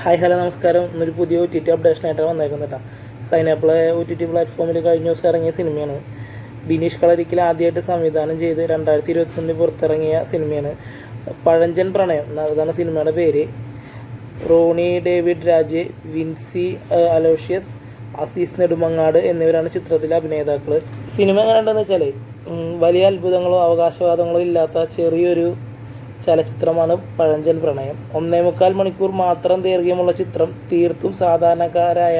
Hi hello നമസ്കാരം. ഇന്നൊരു പുതിയ OTT അപ്ഡേഷനായിട്ടാണ് വന്നേക്കുന്നത് കേട്ടോ. സൈനാപ്പിളെ OTT പ്ലാറ്റ്ഫോമിൽ കഴിഞ്ഞ ദിവസം ഇറങ്ങിയ സിനിമയാണ്. ബിനീഷ് കളരിക്കൽ ആദ്യമായിട്ട് സംവിധാനം ചെയ്ത് 2021 പുറത്തിറങ്ങിയ സിനിമയാണ് പഴഞ്ചൻ പ്രണയം. അതാണ് സിനിമയുടെ പേര്. റോണി ഡേവിഡ് രാജ്, വിൻസി അലോഷ്യസ്, അസീസ് നെടുമങ്ങാട് എന്നിവരാണ് ചിത്രത്തിലെ അഭിനേതാക്കൾ. സിനിമ എങ്ങനെയുണ്ടെന്ന് വെച്ചാൽ വലിയ അത്ഭുതങ്ങളോ അവകാശവാദങ്ങളോ ഇല്ലാത്ത ചെറിയൊരു ചലച്ചിത്രമാണ് പഴഞ്ചൻ പ്രണയം. 1.25 മണിക്കൂർ മാത്രം ദൈർഘ്യമുള്ള ചിത്രം തീർത്തും സാധാരണക്കാരായ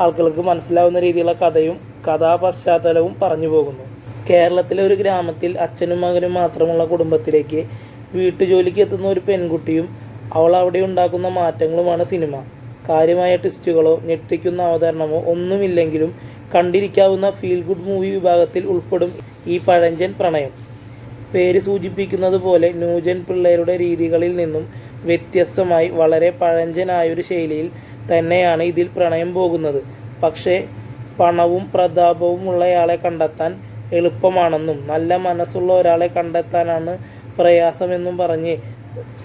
ആൾക്കാർക്ക് മനസ്സിലാവുന്ന രീതിയിലുള്ള കഥയും കഥാപശ്ചാത്തലവും പറഞ്ഞു പോകുന്നു. കേരളത്തിലെ ഒരു ഗ്രാമത്തിൽ അച്ഛനും മകനും മാത്രമുള്ള കുടുംബത്തിലേക്ക് വീട്ടുജോലിക്ക് എത്തുന്ന ഒരു പെൺകുട്ടിയും അവൾ അവിടെ ഉണ്ടാക്കുന്ന മാറ്റങ്ങളുമാണ് സിനിമ. കാര്യമായ ട്വിസ്റ്റുകളോ ഞെട്ടിക്കുന്ന അവതരണമോ ഒന്നുമില്ലെങ്കിലും കണ്ടിരിക്കാവുന്ന ഫീൽ ഗുഡ് മൂവി വിഭാഗത്തിൽ ഉൾപ്പെടും ഈ പഴഞ്ചൻ പ്രണയം. പേര് സൂചിപ്പിക്കുന്നത് പോലെ ന്യൂജൻ പിള്ളേരുടെ രീതികളിൽ നിന്നും വ്യത്യസ്തമായി വളരെ പഴഞ്ചനായൊരു ശൈലിയിൽ തന്നെയാണ് ഇതിൽ പ്രണയം പോകുന്നത്. പക്ഷേ പണവും പ്രതാപവും ഉള്ളയാളെ കണ്ടെത്താൻ എളുപ്പമാണെന്നും നല്ല മനസ്സുള്ള ഒരാളെ കണ്ടെത്താനാണ് പ്രയാസമെന്നും പറഞ്ഞ്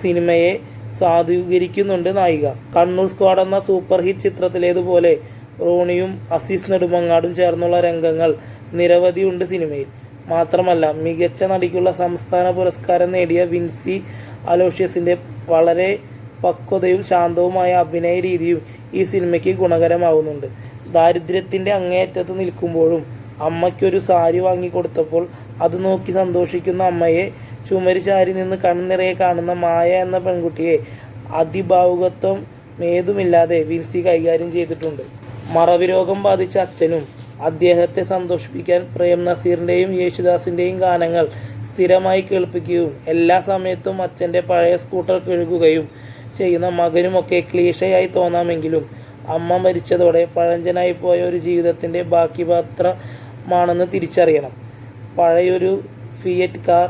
സിനിമയെ സാധൂകരിക്കുന്നുണ്ട് നായിക. കണ്ണൂർ സ്ക്വാഡ് എന്ന സൂപ്പർ ഹിറ്റ് ചിത്രത്തിലേതുപോലെ റോണിയും അസീസ് നെടുമങ്ങാടും ചേർന്നുള്ള രംഗങ്ങൾ നിരവധിയുണ്ട് സിനിമയിൽ. മാത്രമല്ല മികച്ച നടിക്കുള്ള സംസ്ഥാന പുരസ്കാരം നേടിയ വിൻസി അലോഷ്യസിൻ്റെ വളരെ പക്വതയും ശാന്തവുമായ അഭിനയ രീതിയും ഈ സിനിമയ്ക്ക് ഗുണകരമാവുന്നുണ്ട്. ദാരിദ്ര്യത്തിൻ്റെ അങ്ങേയറ്റത്ത് നിൽക്കുമ്പോഴും അമ്മയ്ക്കൊരു സാരി വാങ്ങിക്കൊടുത്തപ്പോൾ അത് നോക്കി സന്തോഷിക്കുന്ന അമ്മയെ ചുമര് ചാരി നിന്ന് കണ്ണിറയെ കാണുന്ന മായ എന്ന പെൺകുട്ടിയെ അതിഭാവുകത്വം ഏതുമില്ലാതെ വിൻസി കൈകാര്യം ചെയ്തിട്ടുണ്ട്. മറവി രോഗം ബാധിച്ച അച്ഛനും അദ്ദേഹത്തെ സന്തോഷിപ്പിക്കാൻ പ്രേം നസീറിൻ്റെയും യേശുദാസിൻ്റെയും ഗാനങ്ങൾ സ്ഥിരമായി കേൾപ്പിക്കുകയും എല്ലാ സമയത്തും അച്ഛൻ്റെ പഴയ സ്കൂട്ടർ കഴുകുകയും ചെയ്യുന്ന മകനുമൊക്കെ ക്ലീഷയായി തോന്നാമെങ്കിലും അമ്മ മരിച്ചതോടെ പഴഞ്ചനായി പോയ ഒരു ജീവിതത്തിൻ്റെ ബാക്കി പത്രമാണെന്ന് തിരിച്ചറിയണം. പഴയൊരു ഫിയറ്റ് കാർ,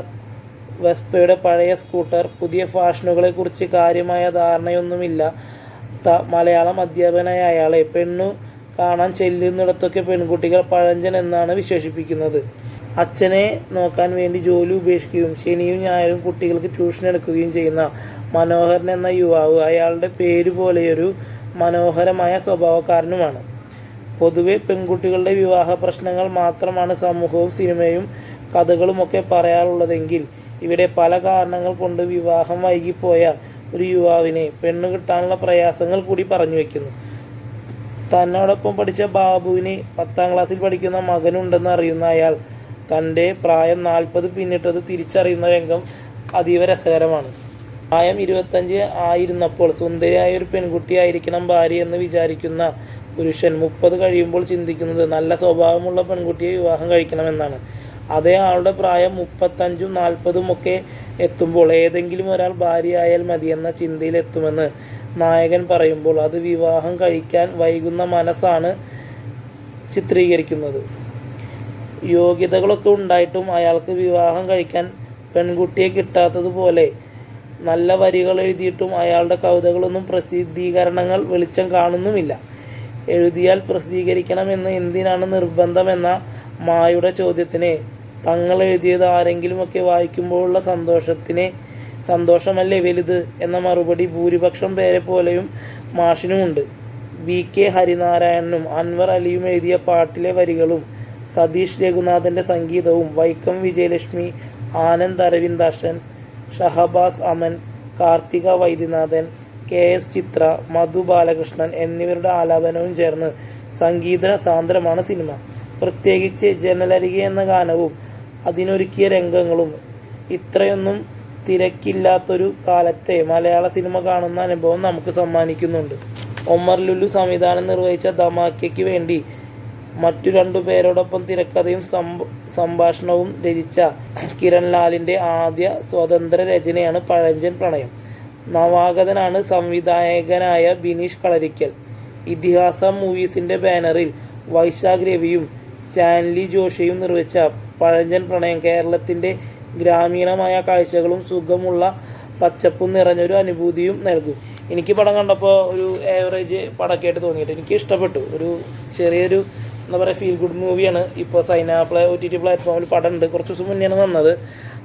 വെസ്പയുടെ പഴയ സ്കൂട്ടർ, പുതിയ ഫാഷനുകളെക്കുറിച്ച് കാര്യമായ ധാരണയൊന്നുമില്ലാത്ത മലയാളം അധ്യാപകനായ അയാളെ പെണ്ണു കാണാൻ ചെല്ലുന്നിടത്തൊക്കെ പെൺകുട്ടികൾ പഴഞ്ചൻ എന്നാണ് വിശേഷിപ്പിക്കുന്നത്. അച്ഛനെ നോക്കാൻ വേണ്ടി ജോലി ഉപേക്ഷിക്കുകയും ശനിയും ഞായറും കുട്ടികൾക്ക് ട്യൂഷൻ എടുക്കുകയും ചെയ്യുന്ന മനോഹരൻ എന്ന യുവാവ് അയാളുടെ പേര് പോലെയൊരു മനോഹരമായ സ്വഭാവക്കാരനുമാണ്. പൊതുവെ പെൺകുട്ടികളുടെ വിവാഹ പ്രശ്നങ്ങൾ മാത്രമാണ് സമൂഹവും സിനിമയും കഥകളുമൊക്കെ പറയാറുള്ളതെങ്കിൽ ഇവിടെ പല കാരണങ്ങൾ കൊണ്ട് വിവാഹം വൈകിപ്പോയ ഒരു യുവാവിനെ പെണ്ണ് കിട്ടാനുള്ള പ്രയാസങ്ങൾ കൂടി പറഞ്ഞു വയ്ക്കുന്നു. തന്നോടൊപ്പം പഠിച്ച ബാബുവിന് 10ാം ക്ലാസ്സിൽ പഠിക്കുന്ന മകനുണ്ടെന്ന് അറിയുന്ന അയാൾ തൻ്റെ പ്രായം 40 പിന്നിട്ടത് തിരിച്ചറിയുന്ന രംഗം അതീവ രസകരമാണ്. പ്രായം 25 ആയിരുന്നപ്പോൾ സുന്ദരിയായ ഒരു പെൺകുട്ടിയായിരിക്കണം ഭാര്യ എന്ന് വിചാരിക്കുന്ന പുരുഷൻ 30 കഴിയുമ്പോൾ ചിന്തിക്കുന്നത് നല്ല സ്വഭാവമുള്ള പെൺകുട്ടിയെ വിവാഹം കഴിക്കണമെന്നാണ്. അതേ ആളുടെ പ്രായം 35ഉം 40ഉം ഒക്കെ എത്തുമ്പോൾ ഏതെങ്കിലും ഒരാൾ ഭാര്യയായാൽ മതിയെന്ന ചിന്തയിലെത്തുമെന്ന് നായകൻ പറയുമ്പോൾ അത് വിവാഹം കഴിക്കാൻ വൈകുന്ന മനസ്സാണ് ചിത്രീകരിക്കുന്നത്. യോഗ്യതകളൊക്കെ ഉണ്ടായിട്ടും അയാൾക്ക് വിവാഹം കഴിക്കാൻ പെൺകുട്ടിയെ കിട്ടാത്തതുപോലെ നല്ല വരികൾ എഴുതിയിട്ടും അയാളുടെ കവിതകളൊന്നും പ്രസിദ്ധീകരണങ്ങൾ വെളിച്ചം കാണുന്നുമില്ല. എഴുതിയാൽ പ്രസിദ്ധീകരിക്കണമെന്ന് എന്തിനാണ് നിർബന്ധമെന്ന മായുടെ ചോദ്യത്തിന് തങ്ങൾ എഴുതിയത് ആരെങ്കിലുമൊക്കെ വായിക്കുമ്പോഴുള്ള സന്തോഷമല്ലേ വലുത് എന്ന മറുപടി ഭൂരിപക്ഷം പേരെ പോലെയും മാഷിനുമുണ്ട്. BK ഹരിനാരായണനും അൻവർ അലിയും എഴുതിയ പാട്ടിലെ വരികളും സതീഷ് രഘുനാഥൻ്റെ സംഗീതവും വൈക്കം വിജയലക്ഷ്മി, ആനന്ദ് അരവിന്ദാക്ഷൻ, ഷഹബാസ് അമൻ, കാർത്തിക വൈദ്യനാഥൻ, KS ചിത്ര, മധു ബാലകൃഷ്ണൻ എന്നിവരുടെ ആലാപനവും ചേർന്ന് സംഗീത സാന്ദ്രമാണ് സിനിമ. പ്രത്യേകിച്ച് ജനലരികെ എന്ന ഗാനവും അതിനൊരുക്കിയ രംഗങ്ങളും ഇത്രയൊന്നും തിരക്കില്ലാത്തൊരു കാലത്തെ മലയാള സിനിമ കാണുന്ന അനുഭവം നമുക്ക് സമ്മാനിക്കുന്നുണ്ട്. ഒമർ ലുലു സംവിധാനം നിർവഹിച്ച ധമാക്കയ്ക്ക് വേണ്ടി മറ്റു 2 പേരോടൊപ്പം തിരക്കഥയും സംഭാഷണവും രചിച്ച കിരൺ ലാലിൻ്റെ ആദ്യ സ്വതന്ത്ര രചനയാണ് പഴഞ്ചൻ പ്രണയം. നവാഗതനാണ് സംവിധായകനായ ബിനീഷ് കളരിക്കൽ. ഇതിഹാസ മൂവീസിൻ്റെ ബാനറിൽ വൈശാഖ് രവിയും സ്റ്റാൻലി ജോഷിയും നിർവഹിച്ച പഴഞ്ചൻ പ്രണയം കേരളത്തിൻ്റെ ഗ്രാമീണമായ കാഴ്ചകളും സുഖമുള്ള പച്ചപ്പും നിറഞ്ഞൊരു അനുഭൂതിയും നൽകും. എനിക്ക് പടം കണ്ടപ്പോൾ ഒരു ആവറേജ് പടമൊക്കെയായിട്ട് തോന്നിയിട്ട് എനിക്ക് ഇഷ്ടപ്പെട്ടു. ഒരു ചെറിയൊരു എന്താ പറയുക ഫീൽ ഗുഡ് മൂവിയാണ്. ഇപ്പോൾ സൈനാപ്പിളെ OTT പ്ലാറ്റ്ഫോമിൽ പടം ഉണ്ട്. കുറച്ച് ദിവസം മുന്നെയാണ് വന്നത്.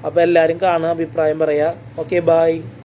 അപ്പോൾ എല്ലാവരും കാണുക, അഭിപ്രായം പറയുക. Okay, bye.